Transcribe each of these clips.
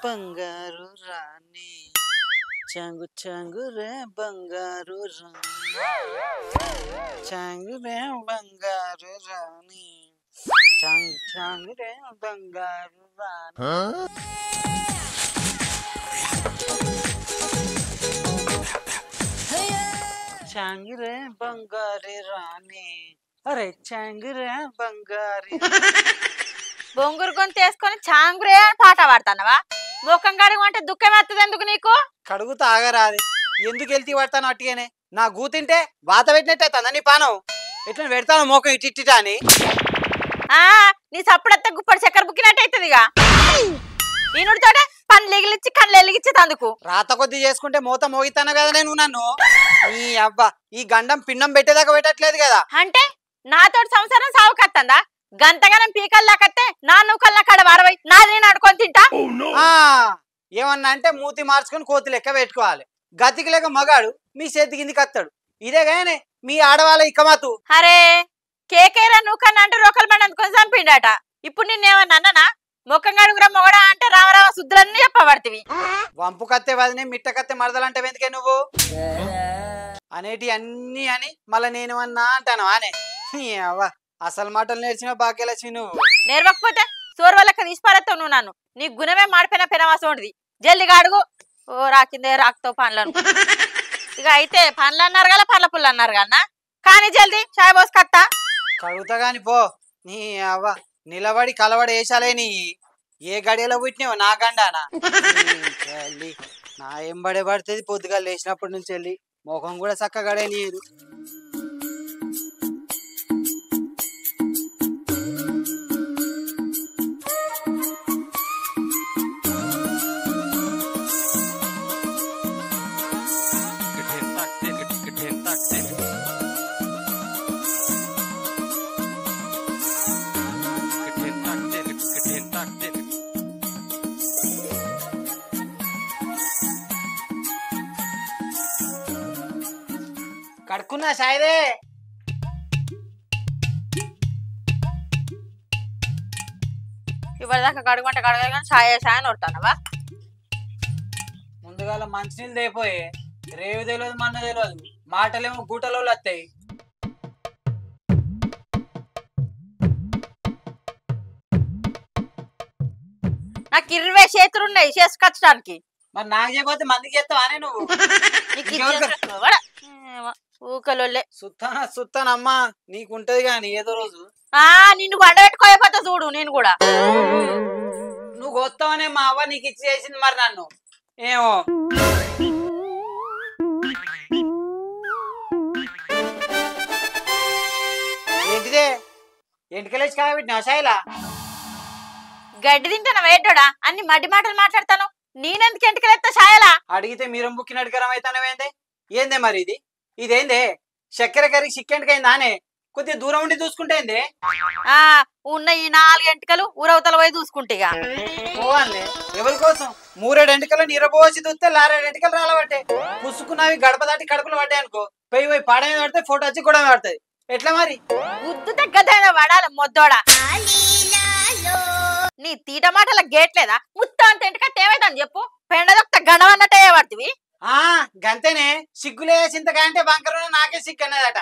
బంగారు రాణి చాంగు చాంగు రే బంగారు రాణి చాంగు రే బంగారు రాణి చాంగు చాంగు రే బంగారు రాణి చాంగు రే బంగారు రాణి అరే చాంగు రే బంగారు బొంగురు గొంతు వేసుకొని చాంగురే అని పాట పాడతానవా? ముఖం కడుగు అంటే దుఃఖం వస్తుంది ఎందుకు నీకు? కడుగు తాగరాది ఎందుకు వెళ్తీ పడతాను అట్టిగానే నా గూతింటే వాత పెట్టినట్టే తందని పానం ఎట్లా పెడతాను మోకం ఇట్టిట్టా అని నీ సప్పుడత్త గుప్పటి చక్కెర బుక్కినట్టు అవుతుందిగా. ఈనుడితోటే పనులు ఎగిలిచ్చి కళ్ళు ఎలిగిచ్చి తందుకు రాత కొద్ది చేసుకుంటే మూత మోగితాను కదా నేను నన్ను ఈ అబ్బా ఈ గండం పిండం పెట్టేదాకా పెట్టట్లేదు కదా. అంటే నాతోటి సంసారం సాగుకత్తందా? గంతగానం పీకల్లాకత్తే నా నువ్వుకల్లా కాడ వారవై నాది నేను అడుకొని తింటా. ఏమన్నా అంటే మూతి మార్చుకొని కోతి లెక్క పెట్టుకోవాలి. గతికి లేక మగాడు మీ చేతి కిందికి వస్తాడు. ఇదే గానే మీ ఆడవాళ్ళ ఇక్కమాతు. అరే కేకేరా నువ్వు కన్నా అంటే రోకలు బండి అందుకొని చంపిండట. ఇప్పుడు నిన్నేమన్నా అన్ననా? ముఖం కడుగురా మొగడా అంటే రామరామ శుద్ధులన్నీ చెప్పబడుతుంది. వంపు కత్తే వదినే మిట్ట కత్తే మరదలంటే ఎందుకే నువ్వు అనేటి అన్ని అని మళ్ళీ నేనేమన్నా అంటాను ఆనే అవ్వ అసలు మాటలు నేర్చిన బాకేలచ్చి నువ్వు నేర్వకపోతే సోరు వాళ్ళకి తీసిపారేస్తావు నువ్వు నన్ను. నీ గుణమే మాడిపోయిన పెనవాసం ఉండదు. జల్దిగా అడుగు. ఓ రాకిందే రాకుతావు పనులను. ఇక అయితే పనులు అన్నారు కదా పనుల పుల్లు అన్నారు కన్నా కానీ జల్దీ చాయ్ పోసి కత్తా కడుగుతా గాని పో. నీ అవ్వ నిలబడి కలబడి వేసాలే నీ ఏ గడియలో పుట్టినావు నా గండానా వెళ్ళి నా ఎంబడే పడుతుంది. పొద్దుగా లేచినప్పటి నుంచి వెళ్ళి ముఖం కూడా చక్కగాడే నీరు. కడుక్కున్నా సాయిదే ఇప్పటిదాకా కడుగుంటే కడగదు కానీ చాయ్ చాయ్ నొడతానవా? ముందుగాల మంచినీళ్ళు తెపోయి రేవు తెలియదు మన్న తెలియదు మాటలేమో గూటలో వస్తాయి. నాకు 20 చేతులు ఉన్నాయి చేసుకొచ్చడానికి. మరి నాకు చెప్పితే మందికి చేస్తావు అనే నువ్వు ఊకలోలే సుత్తానమ్మా నీకుంటది గాని ఏదో రోజు నిన్ను వండబెట్టుకోకపోతే చూడు నేను కూడా. నువ్వు వస్తావనే మా అవ్వ నీకు ఇచ్చి చేసింది మరి నన్ను ఏమో. ఏంటిదే ఎంటికలేసి కాబట్టినా సాయిలా గడ్డి తింటాను వేటోడా అన్ని మడ్డి మాటలు మాట్లాడతాను. నేనెందుకు ఎంటికలేస్తా సాయలా? అడిగితే మీరం బుక్కిన అడిగరం అవుతానవేందే ఏందే మరి ఇది ఇదేందే చక్కెర కర్రీ చిక్కెంటికైందా అనే కొద్దిగా దూరం ఉండి చూసుకుంటే ఉన్న ఈ 4 ఎంటికలు ఊరవతల పోయి చూసుకుంటేగా పోవాలే ఎవరి కోసం 3 ఎంటికలు నిరబోసి చూస్తే 6 ఎంటికలు రాలబట్టే పుసుకున్నవి గడప దాటి కడుపులు పడ్డాయి అనుకో పోయి పాడ మీద పడితే ఫోటో వచ్చి కూడా పడుతుంది. ఎట్లా మరి గుద్దు తగ్గదైనా పడాలి మొద్దోడా. నీ తీట మాటల గేట్ లేదా ముత్త అంత ఎంటిక తేవైందని చెప్పు పెండదొక్క గణం అన్నట్టే పడుతుంది. గంతేనే సిగ్గులే చింతకాయంటే బంకరు నాకే సిగ్గు అన్నదట.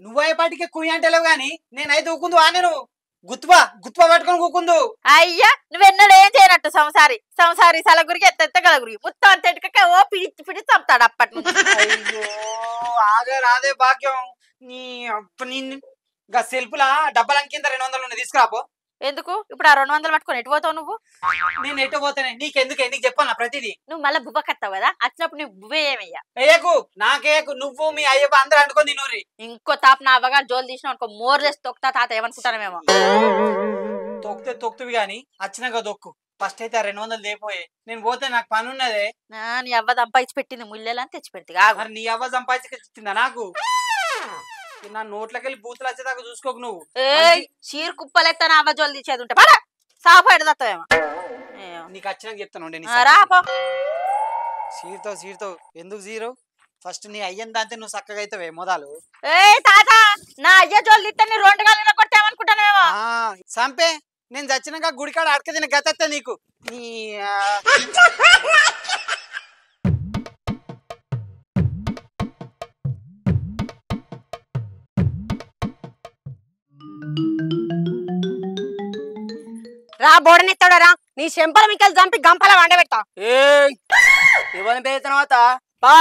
నువ్వైపాటికి కుయ్యి అంటలేవు గాని నేనైతే ఊకుందు నేను గుత్తువా పట్టుకొని కూకుందు. అయ్యా నువ్వెన్నడూ ఏం చేయనట్టు సంసారి సలగురికి ఎత్తెత్తగలగురికి ముత్తం అంత ఎంటిక ఓ పిడి పిడి చంపుతాడు అప్పటి నుంచి. అయ్యో ఆగే రాదే భాగ్యం నీ సెల్ఫ్లా డబ్బలం కింద 200 తీసుకురాపో. ఎందుకు ఇప్పుడు ఆ 200 పట్టుకొని ఎటు పోతావు నువ్వు? నేను ఎటు పోతానే నీకెందుకు చెప్పాను ప్రతిదీ. నువ్వు మళ్ళీ బువ్వ కత్తావు కదా వచ్చినప్పుడు నువ్వు బువ్వే ఏమయ్యా అయ్యకు నాకేకు నువ్వు మీ అయ్యకు అందరూ అనుకొని తినూరి. ఇంకో తాపు నా అవ్వగా జోలు తీసిన అనుకో మోర్ చేసి తొక్కుతా తాత ఏమనుకుంటానేమో. తొక్కువి గాని వచ్చినాక దొక్కు ఫస్ట్ అయితే 200 లేపోయే నేను పోతే నాకు పని ఉన్నదే. నీ అవ్వ సంపాదించి పెట్టింది ముళ్ళని తెచ్చి పెడితే నీ అవ్వ సంపాదించిందా నాకు నా నోట్లకెళ్ళి బూతులు వచ్చేదాకా చూసుకోకు నువ్వు. చీర కుప్పలెత్తా నా అవ్వ జోలు తీసేది ఉంటే పడా సాఫ్ ఎడదత్తావేమో. నీకు వచ్చినాక చెప్తాను సీరుతో ఎందుకు జీరో ఫస్ట్ నీ అయ్యని దాంతే నువ్వు చక్కగా అవుతావే మొదలు. తాత నా అయ్య జోలు తీస్తే నీ 2 గాలిలో కొట్టేమనుకుంటానేమో. సంపే నేను చచ్చినాక గుడికాడ అడక తిన గతత్తా నీకు నీ రా బోడనెత్తాడరా నీ చెంపల మిక్కలు చంపి గంపల వండబెడతా. ఇవ్వని పేరు తర్వాత పా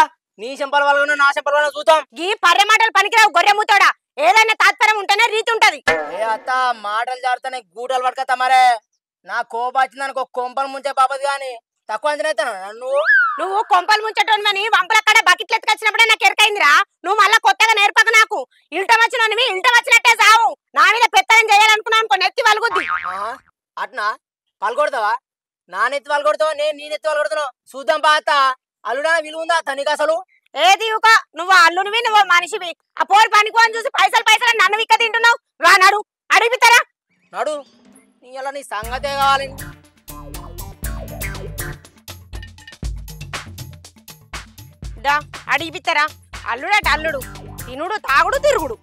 నీ చెంపల వాళ్ళను నా చెంపల వాళ్ళను చూద్దాం. ఈ పర్రె మాటలు పనికిరావు గొర్రె మూతోడా. ఏదైనా తాత్పర్యం ఉంటేనే రీతి ఉంటది. ఏ అత్త మాటలు జారుతానే గూటలు పట్టుకత్తా మరే. నా కోపం వచ్చిందనుకో కొంపలు ముంచే బాబది గాని తక్కువ అంచనా నువ్వు కొంపలు ముంచటోని వంపలక్కడ బకెట్లు ఎత్తుకొచ్చినప్పుడే నాకు ఎరకైందిరా. నువ్వు మళ్ళా కొత్తగా నేర్పక నాకు. ఇల్టం వచ్చినవి ఇల్టం వచ్చినట్టే సావు. నా మీద పెత్తనం చేయాలనుకున్నాను అనుకో నెత్తి వలుగుద్ది. అట్నా పలుకొడతావా? నా నెత్తి వాళ్ళు కొడతావా నేను నీ నెత్తి వాళ్ళు కొడుతున్నావు చూద్దాం పా అత్త. అల్లుడా విలువ ఉందా అత్త నీకు అసలు? ఏది ఊక నువ్వు అల్లునివి నువ్వు మనిషివి. ఆ పోరు పనికోని చూసి పైసలు పైసలు నన్ను విక్క తింటున్నావు. రా నడు అడిగితారా నడు నీ అలా నీ సంగతే కావాలి. దా అడిగిపిస్తారా. అల్లుడట అల్లుడు తినుడు తాగుడు తిరుగుడు.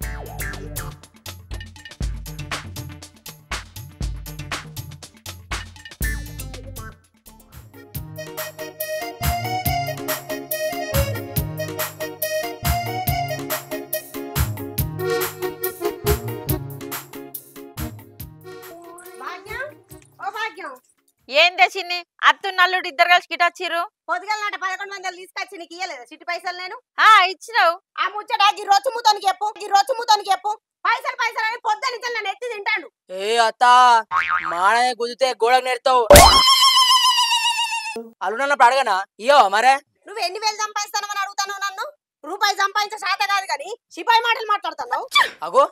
ఏం తెచ్చింది అత్తున్నల్లుడు ఇద్దరు కలిసి గిట వచ్చిర్రు. పొద్దుగల నాట 1100 తీసుకొచ్చి నీకు ఇయ్యలేదా చిట్టి పైసలు నేను? ఇచ్చినావు. ఆ ముచ్చట ఈ రోజు మూతోనికి చెప్పు పైసలు పైసలు అని పొద్దున నుంచి నన్ను ఎత్తి తింటాడు. ఏ అత్త మాడనే కుదితే గోడకు నేర్తావు. అల్లుడన్నప్పుడు అడగనా ఇయ్యవా మరే? నువ్వు ఎన్ని వేలు సంపాదిస్తానని అడుగుతాను నన్ను. రూపాయి సంపాదించే శాత కాదు కానీ సిపాయి మాటలు మాట్లాడుతున్నావు. అగో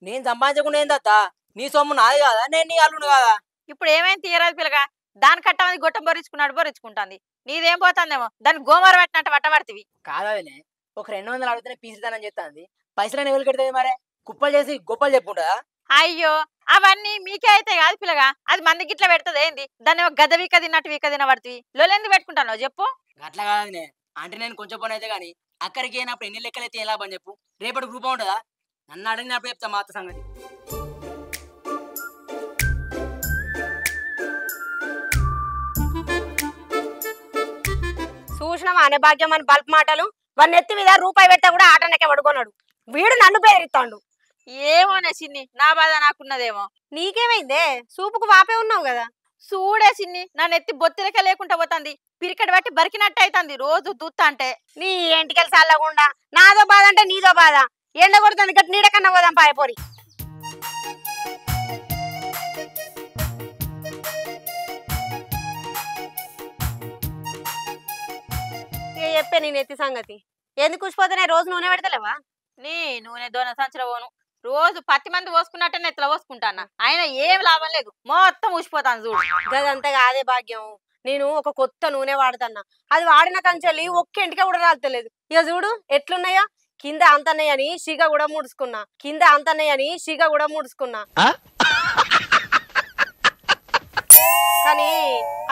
నేను సంపాదించకుండా ఏందత్త నీ సొమ్ము నాది కాదా నేను నీ అల్లుడు కాదా? ఇప్పుడు ఏమైంది తీయరాదు పిల్లగా. దాని కట్టమని గొట్టం బొరించుకుంటుంది. నీదేం పోతుందేమో దాన్ని గోమర పెట్టినట్టు పట్టబడుతుంది. కాదనే ఒక 200 అడిగితేనే పీసిదానని చెప్తాంది. పైసలని ఎవరు కడుతుంది మరే? కుప్పలు చేసి గొప్పలు చెప్పుకుంటుందా? అయ్యో అవన్నీ మీకే అయితే కాదు పిల్లగా. అది మంది గిట్ల పెడుతుంది ఏంది? దాన్ని ఒక గద వీక తిన్నట్టు వీక తినబడుతుంది. లోలెందుకు పెట్టుకుంటాను చెప్పు. అట్లా కాదనే అంటే నేను కొంచెం పని అయితే గానీ అక్కడికి అయినప్పుడు ఎన్ని లెక్కలైతే ఎలా పని చెప్పు. రేపటి గ్రూప్ ఉంటుందా? నన్ను అడిగినప్పుడు చెప్తా మా అత్త సంగతి. చూసినావా అనే భాగ్యం అని బల్ప్ మాటలు. వాడిని ఎత్తి మీద రూపాయి పెట్టా కూడా ఆటనకే పడుకున్నాడు. వీడు నన్ను బెదిరిస్తాడు. ఏమోనే చిన్ని నా బాధ నాకున్నదేమో. నీకేమైందే? సూపుకు వాపే ఉన్నావు కదా. చూడే చిన్ని నన్ను ఎత్తి బొత్తిలకే లేకుండా పోతుంది. పిరికడ బట్టి బరికినట్టు అవుతుంది రోజు దూత్తా అంటే. నీ ఎంటికెళ్ళి చల్లకుండా నాదో బాధ అంటే నీదో బాధ. ఎండ కొడుతుంది గట్టి నీడ కన్నా పోదాం పాయపోరి. చెప్పే నేను ఎత్తి సంగతి ఎందుకు కూసిపోతానే రోజు నూనె పెడతలేవా? నీ నూనె దోన సంచుల పోను రోజు 10 మంది పోసుకున్నట్టే నెత్తలో పోసుకుంటానా. ఆయన ఏం లాభం లేదు మొత్తం ఊసిపోతాను చూడు. గదంతా కాదే భాగ్యం. నేను ఒక కొత్త నూనె వాడుతున్నా. అది వాడిన కంచెల్లి ఒక్క ఇంటికే కూడా రాలతలేదు. ఇక చూడు ఎట్లున్నాయా. కింద అంతన్నాయని సిగ కూడా ముడుచుకున్నా. కానీ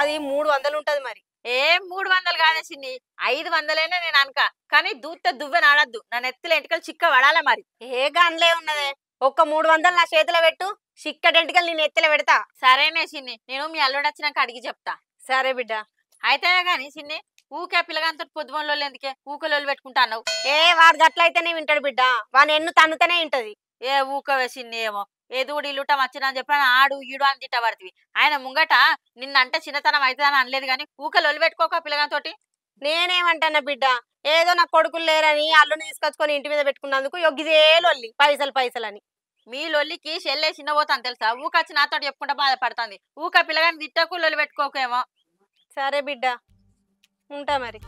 అది 300 ఉంటది మరి. ఏం 300 కాదే చిన్ని 500 నేను అనక. కానీ దూత్తే దువ్వె నాడద్దు. నా నెత్తిలో ఎంటికలు చిక్క పడాలా మరి. ఏ గన్లే ఉన్నదే. ఒక్క 300 నా చేతిలో పెట్టు. చిక్కడెంటికలు నేను ఎత్తిలో పెడతా. సరేనే చిన్ని నేను మీ అల్లుడు వచ్చినాక అడిగి చెప్తా. సరే బిడ్డ. అయితే గాని చిన్ని ఊకే పిల్లగాంతో పొద్దుమోళ్ళు ఎందుకే ఊకలోళ్ళు పెట్టుకుంటా అన్నావు. వాడు గట్లయితేనే వింటాడు బిడ్డ. వాని ఎన్ను తన్నుతనే వింటది. ఏ ఊకవే చిన్ని ఏమో ఎదుగుడు ఇల్లుటం వచ్చిన అని చెప్పి ఆడు ఈడు అని తిట్టబడుతుంది. ఆయన ముంగట నిన్నంటే చిన్నతనం అవుతుందని అనలేదు గాని ఊకలోళ్ళు పెట్టుకోక పిల్లగాంతోటి. నేనేమంటానా బిడ్డ ఏదో నా కొడుకులు లేరని అల్లుని తీసుకొచ్చుకొని ఇంటి మీద పెట్టుకున్నందుకు యొగ్గిదే లొల్లి పైసలు మీ లొల్లికి చెల్లె చిన్న పోతాను తెలుసా. ఊకొచ్చి నాతో చెప్పుకుంటా బాధపడుతుంది. ఊక పిల్లగాని తిట్టకు లొల్లి పెట్టుకోకేమో. సరే బిడ్డ ఉంటా మరి.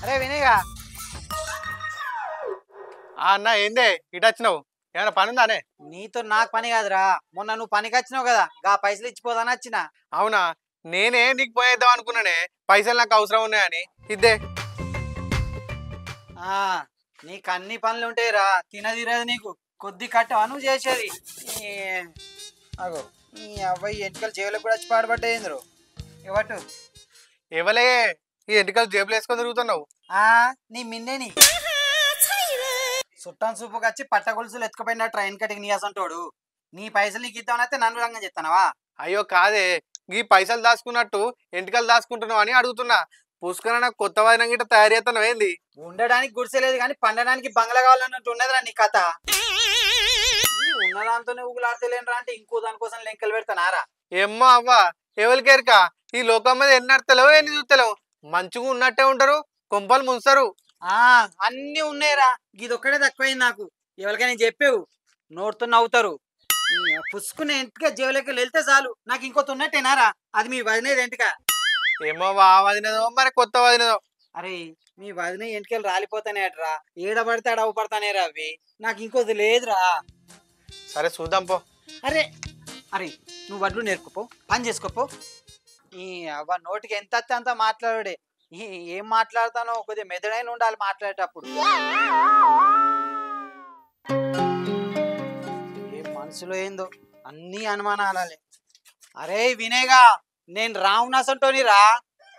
అరే వినయ్గా అన్న ఏందే ఇటు వచ్చినావు? ఏమైనా పని ఉందానే? నీతో నాకు పని కాదురా, మొన్న నువ్వు పనికి వచ్చినావు కదా, గా పైసలు ఇచ్చిపోదాని వచ్చిన. అవునా, నేనే నీకు పోయేద్దాం అనుకున్నానే, పైసలు నాకు అవసరం ఉన్నాయని. ఇద్దే. ఆ నీకు అన్ని పనులు ఉంటాయిరా, తినదిరదు నీకు. కొద్ది కట్టవా నువ్వు చేసేది. అగో ఈ అబ్బాయి ఎంటికలు జేబులకు కూడా వచ్చి పాడబడ్డాయింద్రు. ఇవ్వటు ఇవ్వలే, ఈ ఎంటికలు జేబులు వేసుకొని తిరుగుతున్నావు. నీ మిన్నేని చుట్టాన్ సూపుకి వచ్చి పట్ట గొలుసులు ఎత్తుకుపోయిన ట్రైన్ కటింగ్ నీ అసంటోడు. నీ పైసలు నీకు ఇద్దామనైతే నన్ను రంగం చెప్తానవా? అయ్యో కాదే, ఈ పైసలు దాచుకున్నట్టు ఎంటికలు దాచుకుంటున్నావు అని అడుగుతున్నా. పుష్కర నాకు కొత్త వాయినం గిట్ట తయారు చేస్తాను ఏంది? ఉండడానికి గుడిసెలేదు కానీ పండడానికి బంగ్లా కావాలన్నట్టు ఉన్నదిరా నీ కథ. ఉన్నదాంతోనే ఊగులాడతలేనరా అంటే ఇంకో దానికోసం లెంకలు పెడతానారా? ఏమ్మో అవ్వ, ఎవరికేరిక ఈ లోకం మీద ఎన్ని అడతలేవు ఎన్ని చూస్తలేవు. మంచిగా ఉన్నట్టే ఉంటారు, కొంపలు ముంచుతారు. అన్ని ఉన్నాయిరా, ఇది ఒక్కడే తక్కువైంది నాకు. ఎవరికైనా చెప్పేవు నోడుతూ నవ్వుతారు. పుసుకునే ఎంటిక జేబులోకి వెళ్తే చాలు నాకు ఇంకోటి ఉన్నట్టేనారా? అది మీ వదినేది ఎంటిక. ఏమో వదినదో మరి కొత్త వదినదో. అరే మీ వదిన ఎంటికలు రాలిపోతానేట్రా, ఏడబడితే అడవపడతానేరా అవి. నాకు ఇంకోటి లేదురా. సరే చూద్దాం పో. అరే అరే నువ్వు వడ్లు నేర్చుకోపో, పని చేసుకోపో. ఈ అవ్వ నోటికి ఎంత వస్తే అంత మాట్లాడే. ఏం మాట్లాడతానో కొద్దిగా మెదడైన ఉండాలి మాట్లాడేటప్పుడు. ఏం మనసులో ఏందో అన్ని అనుమానాలే. అరే వినేగా, నేను రావణాసంటోనిరా.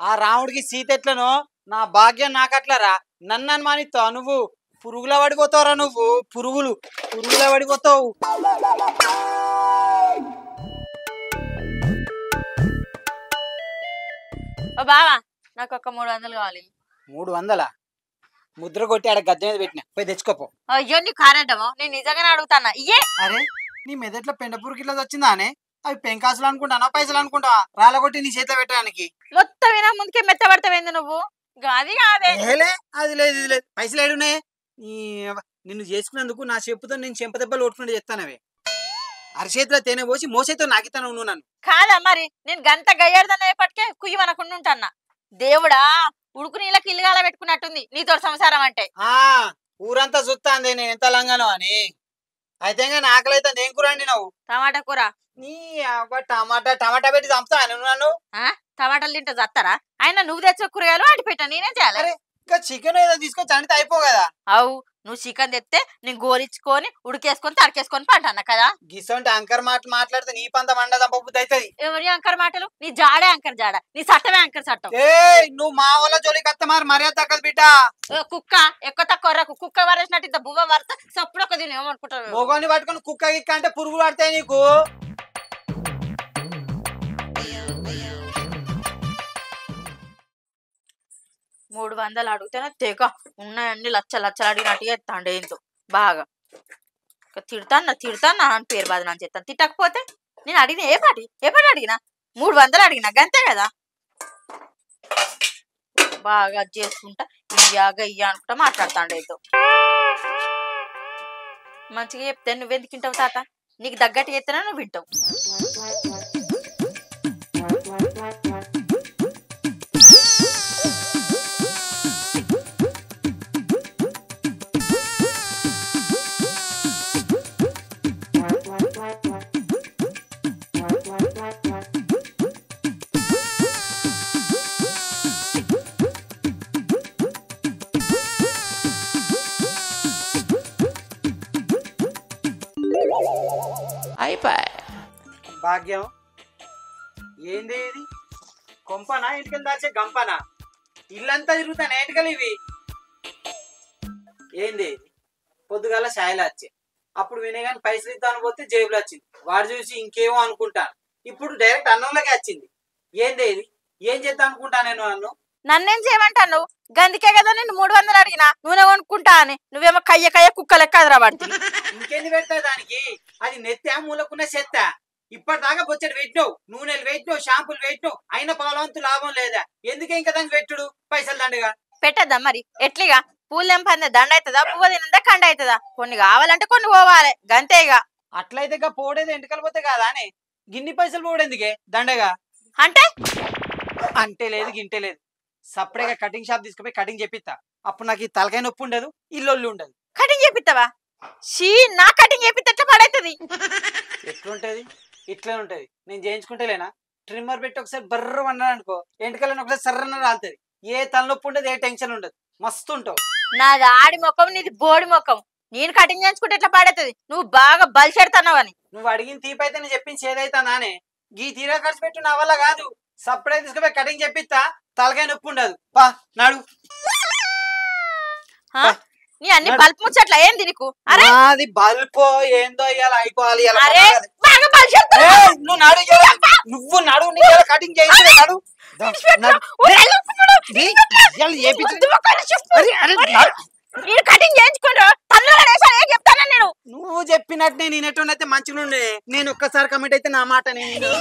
ఆ రాముడికి సీత ఎట్లనో నా భాగ్యం నాకట్లరా. నన్ను అనుమానిస్తావు నువ్వు. పురుగుల పడిపోతావురా నువ్వు. పురుగుల పడిపోతావు. ఓ బావా, నాకు ఒక 300 కావాలి. 300? ముద్ర కొట్టి ఆడ గద్దె మీద పెట్టినా, పోయి తెచ్చుకోపో. అయ్యో నీ కారంటమో, నేను నిజంగానే అడుగుతానా. ఇయ్యే. అరే నీ మెదట్లో పెండపూరికి ఇట్లా వచ్చిందా అనే? అవి పెంకాసులు అనుకుంటానా పైసలు అనుకుంటావా? రాళ్ళగొట్టి నీ చేతిలో పెట్టడానికి. మొత్తం వినా ముందుకే మెత్తబడతావేంది నువ్వు? అది కాదే. అది లేదు ఇది లేదు. పైసలు ఏడున్నాయి? నిన్ను చేసుకున్నందుకు నా చెప్పుతో నేను చెంప దెబ్బలు కొట్టుకుంటే చెప్తానవే. అరచేతిలో తేనె పోసి మోసేతో నాకితాను నువ్వు నన్ను. కాదా మరి, నేను గంత గయ్యాడదనేపటికే కుయ్యమనకుండా ఉంటాన్నా. దేవుడా, ఉడుకు నీళ్ళకి ఇల్లుగాల పెట్టుకున్నట్టుంది నీతో సంసారం అంటే. ఊరంతా చూస్తాంది నేను ఎంత లంగానో అని. అయితే ఆకలైతే ఏం కూర అండి నువ్వు? టమాటా కూర. నీ అవ్వ టమాటా పెట్టి చంపుతా నువ్వు నన్ను? టమాటాలు తింటే చస్తారా? అయినా నువ్వు తెచ్చే కూరగాయలు అటు పెట్టా, నేనేం చేయాలి? ఇంకా చికెన్ ఏదో తీసుకొచ్చి అంటే అయిపో కదా. అవు, నువ్వు చికెన్ తెస్తే నేను గోరించుకొని ఉడికేసుకొని తరికేసుకొని పంటాను కదా. గిసంటే అంకర్ మాటలు మాట్లాడితే నీ పంత మండ దంపబుద్ధి అవుతుంది. ఎవరి అంకర్ మాటలు? నీ జాడే అంకర్ జాడ, నీ సట్టమే అంకర్ సట్టం. నువ్వు మా వాళ్ళ జోలికి వస్తే మరి మర్యాద తగ్గదు బిడ్డ. కుక్క ఎక్కువ తక్కువ కుక్క వరేసినట్టు ఇంత బువ్వ వరత సప్పుడు ఒక దీని ఏమనుకుంటావు? మొగోని పట్టుకొని కుక్క గిక్క అంటే పురుగులు పడతాయి నీకు. మూడు 300 అడిగితేనే తెగ ఉన్నాయన్ని లచ్చలు అడిగినట్టు ఎత్తాండే ఏంతో బాగా. తిడతాన్నా అని పేరు బాధ అని చెప్తాను. తిట్టకపోతే నేను అడిగిన ఏ పాటి అడిగినా 300 అడిగినా గంతే కదా. బాగా చేసుకుంటా ఇయ్య అనుకుంటా మాట్లాడతాండే ఏంతో. మంచిగా చెప్తే నువ్వెందుకు వింటావు తాత? నీకు తగ్గట్టు చెప్తేనే నువ్వు వింటావు. భాగ్యం ఏంది ఇది? కొంపనా ఎంటికలు దాచే గంపనా? ఇల్లంతా తిరుగుతాను ఎంటికలు ఇవి. ఏంది ఇది? పొద్దుగాల ఛాయలు వచ్చాయి, అప్పుడు వినేగాని పైసలు ఇద్దాను పోతే జేబులు వచ్చింది. వాడు చూసి ఇంకేమో అనుకుంటాను, ఇప్పుడు డైరెక్ట్ అన్నంలోకి వచ్చింది. ఏంది ఇది? ఏం చేద్దాం అనుకుంటా నేను నన్ను? నన్నేం చేయమంటాను? గందుకే కదా నేను 300 అడిగినా నూనె కొనుక్కుంటా అని. నువ్వేమో కయ్య కుక్క లెక్క అదరా పడుతుంది. ఇంకేంది పెడతా దానికి? అది నెత్తా మూలకున్న చెత్త. ఇప్పటిదాకా బొచ్చడి పెట్టినావు, నూనెలు పెట్టినావు, షాంపులు పెట్టినావు, అయిన పాలంతు లాభం లేదా? ఎందుకే ఇంకా దానికి పెట్టుడు? పైసలు దండగా పెట్టద్దా మరి? ఎట్లిగా పూలు తెంపందే దండ అవుతుందా, పువ్వు తినందా కండ అవుతుందా? కొన్ని కావాలంటే కొన్ని పోవాలి గంతేగా. అట్లయితే పోడేది ఎంటకలు పోతే కాదా అని గిన్ని పైసలు పోడేందుకే దండగా? అంటే లేదు గింటే లేదు. సపరేట్గా కటింగ్ షాప్ తీసుకుపోయి కటింగ్ చెప్పిస్తా. అప్పుడు నాకు ఈ తలకాయ నొప్పి ఉండదు, ఇల్లు ఉండదు. కటింగ్ చేపిస్తావా? షీ, నా కటింగ్ చేపిస్తే అవుతుంది. ఎట్లుంటది? ఇట్లే ఉంటది. నేను చేయించుకుంటేలేనా ట్రిమ్మర్ పెట్టి ఒకసారి బర్ర అన్నాడు అనుకో ఎంటకలను ఒకసారి సర్రన రాలుతుంది. ఏ తలనొప్పి ఉండదు, ఏ టెన్షన్ ఉండదు, మస్తు ఉంటావు. నాది ఆడి ముఖం, నీది బోడి ముఖం. నేను కటింగ్ చేయించుకుంటే ఎట్లా పాడవుతుంది? నువ్వు బాగా బలిసెడతావు. నువ్వు అడిగిన తీపైతే నేను చెప్పింది ఏదైతా నానే. గీ తీరా ఖర్చు పెట్టు నా వల్ల కాదు. సప్పుడే తీసుకుపోయి కటింగ్ చెప్పిస్తా, తలకాయ నొప్పి ఉండదు. పా నాడు. నీ అన్ని బల్బ్ ముచ్చట్లా ఏంది నీకు? అరే అది బల్పో ఏందో ఇవాళ అయిపోవాలి. అరే బాగా బలిసెడతావు. నువ్వు నాడు, నువ్వు నడు, నీ కటింగ్ చేయించలే నాడు. కటింగ్ చేయించుకుంటా చెప్తాను నేను. నువ్వు చెప్పినట్టు నేను ఎటునైతే మంచిగా ఉండే. నేను ఒక్కసారి కమిట్ అయితే నా మాట నేను.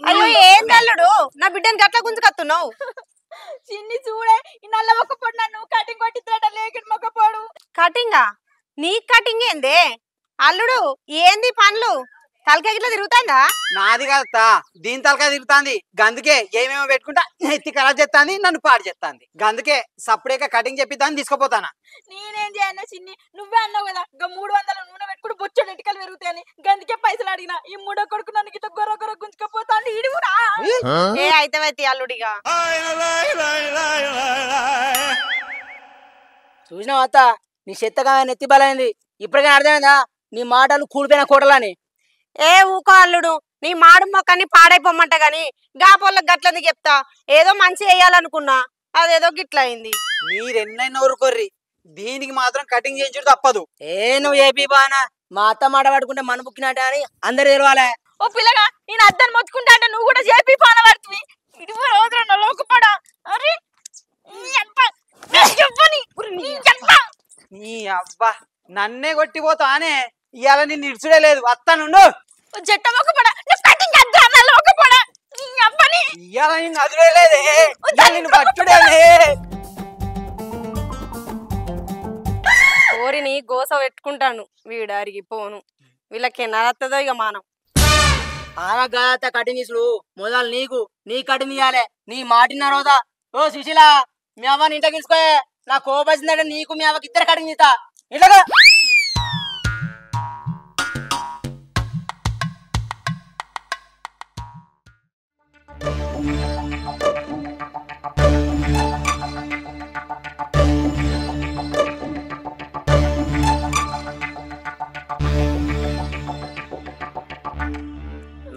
అయ్యో ఏంది అల్లుడు నా బిడ్డని గట్ల గుంజుకత్తున్నావు? చిన్ని చూడే ఈ నల్ల మొక్క పొడు నన్ను కటింగ్ కొట్టిద్దాట లేకిన మొక్క పొడు. కటింగా? నీ కటింగ్ ఏందే అల్లుడు? ఏంది పనులు? తలకాయ గిట్లా తిరుగుతాందా? నాది కాదత్తా, దీని తలకాయ తిరుగుతాంది. గందుకే ఏమేమో పెట్టుకుంటా ఎత్తి ఖరాబ్ చేస్తాంది, నన్ను పాడు చేస్తాంది. గందుకే సప్పుడేక కటింగ్ చెప్పిద్దాన్ని తీసుకుపోతానా. నేనేం చేయను చిన్ని, నువ్వే అన్నావు కదా 300 నూనె పెట్టుకుని బొచ్చడు ఎంటికలు పెరుగుతాయని. గందుకే పైసలు అడిగినా. ఈ మూడో కొడుకు నన్ను గిట్ట గొర్ర గొర్ర గుంజుకపోతా అంటే ఇడుగురా. ఏ అయితే అల్లుడిగా చూసినావు అత్త, నీ చెత్తగా నెత్తి బలైంది. ఇప్పటికైనా అర్థమైందా నీ మాటలు కూడిపోయిన కోటలని? ఏ ఊకో అల్లుడు, నీ మాడు మొక్కని పాడైపోమ్మంట గాని గాపోళ్ళకి గట్లని చెప్తా. ఏదో మంచి వేయాలనుకున్నా, అదేదో గిట్ల అయింది. మీరెన్నైనా ఊరుకోర్రి, దీనికి మాత్రం కటింగ్ చేయించుడు తప్పదు. నువ్వు ఏపీ బానా మా అత్త మాట పడుకుంటే మన బుక్కినట్ట అని అందరు తెలవాలే. ఓ పిల్లగా నేను అద్దను మొత్తుకుంటా అంటే నువ్వు కూడా చేపి పాన పడుతుంది. ఇడుగు రోజున లోకపడా. అరే నీ అబ్బా నన్నే కొట్టిపోతానే. ఇవాళ నిన్ను ఇడ్చుడే లేదు. వస్తానుండు. జట్ట మొక్కపడా కటింగ్ అద్దా లోకపడా. ఇవాళ నిన్ను అదుడే లేదే, నిన్ను పట్టుడేలే. ఓరిని గోస పెట్టుకుంటాను, వీడారికి పోను. వీళ్ళకి నరత్తదో ఇక మానం. ఆమె గాత కటింగ్ తీసుడు మొదలు నీకు నీ కటింగ్ ఇయ్యాలే. నీ మాటిన రోజా. ఓ సుశీల, మీ అవ్వని ఇంట తీసుకోయే. నా కోపచ్చిందంటే నీకు మీ అవ్వకి ఇద్దరు కటింగ్ తీస్తా. ఇట్లాగా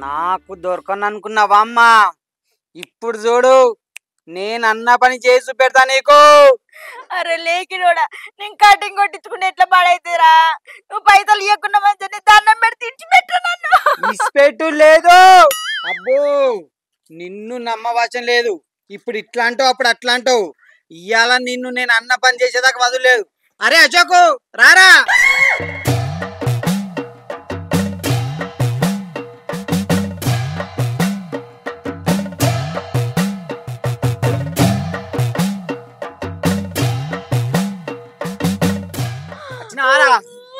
నాకు దొరకను అనుకున్నావా అమ్మా? ఇప్పుడు చూడు, నేను అన్న పని చేసి పెడతా నీకు. అరే లేకినోడా, నేను కటింగ్ కొట్టించుకుంటే ఎట్లా పాడైతేరా? నువ్వు పైసలు ఇవ్వకుండా మంచిగా దండం పెడితే ఇచ్చి పెట్టు నన్ను. ఇచ్చిపెట్టు లేదు. అబ్బో నిన్ను నమ్మవచం లేదు. ఇప్పుడు ఇట్లా అంటావు, అప్పుడు అట్లా అంటావు. ఇవాళ నిన్ను నేను అన్న పని చేసేదాకా వదలలేదు. అరే అశోకు రారా.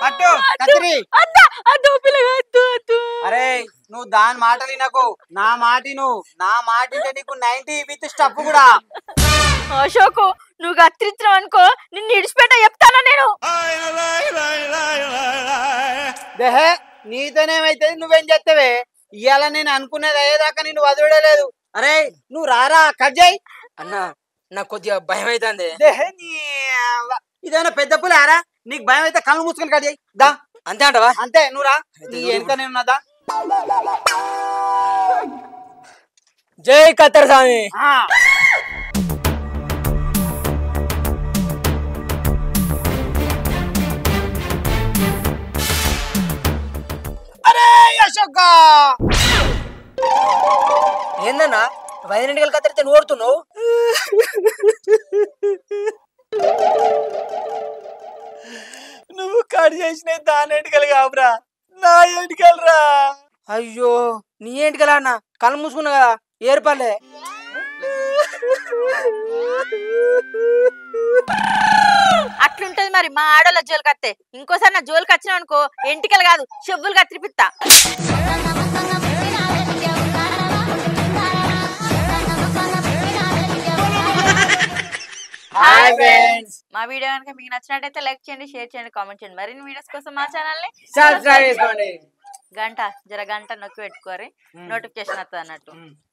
పట్టు కత్తిరి. అరే నువ్వు దాని మాటలు వినకు, నా మాట నువ్వు. నా మాట నీకు 90 విత్ స్టఫ్ కూడా. అశోకు నువ్వు కత్తిరించినావు అనుకో, నిన్ను ఇడిచిపెట్ట చెప్తానా నేను. దేహే నీతోనేమైతే నువ్వేం చేస్తావే? ఇవాళ నేను అనుకునేది అయ్యేదాకా నిన్ను వదిలేలేదు. అరే నువ్వు రారా, కట్ చేయి. అన్న నాకు కొద్దిగా భయం అవుతుంది. ఇదేనా పెద్ద పులారా? నీకు భయం అయితే కళ్ళు మూసుకొని కట్ చేయి. దా అంతే అంటవా? అంతే, నువ్వు రా. నీ వెనుక నేను ఉన్నదా? జై కత్తర్ స్వామి. అరే అశోక, ఏందన్నా 5 గంటలు కత్తిరితే నువ్వు ఓడుతున్నావు? నువ్వు కట్ చేసిన దాని ఎంటికలు కావురా, నా ఎంటికలరా. అయ్యో నీ ఏంటి కదా అన్న, కళ్ళు మూసుకున్నా కదా ఏర్పడలే. అట్లుంటది మరి మా ఆడోళ్ళ జోలికి వస్తే. ఇంకోసారి నా జోలికి వచ్చినావు అనుకో ఎంటికలు కాదు చెవులు కత్తిరిపిత్తా. హాయ్ ఫ్రెండ్స్, మా వీడియో కనుక మీకు నచ్చినట్టయితే లైక్ చేయండి, షేర్ చేయండి, కామెంట్ చేయండి. మరిన్ని వీడియోస్ కోసం మా ఛానల్ ని సబ్స్క్రైబ్ చేసుకోండి. గంట నొక్కి పెట్టుకోరి, నోటిఫికేషన్ వస్తుంది అన్నట్టు.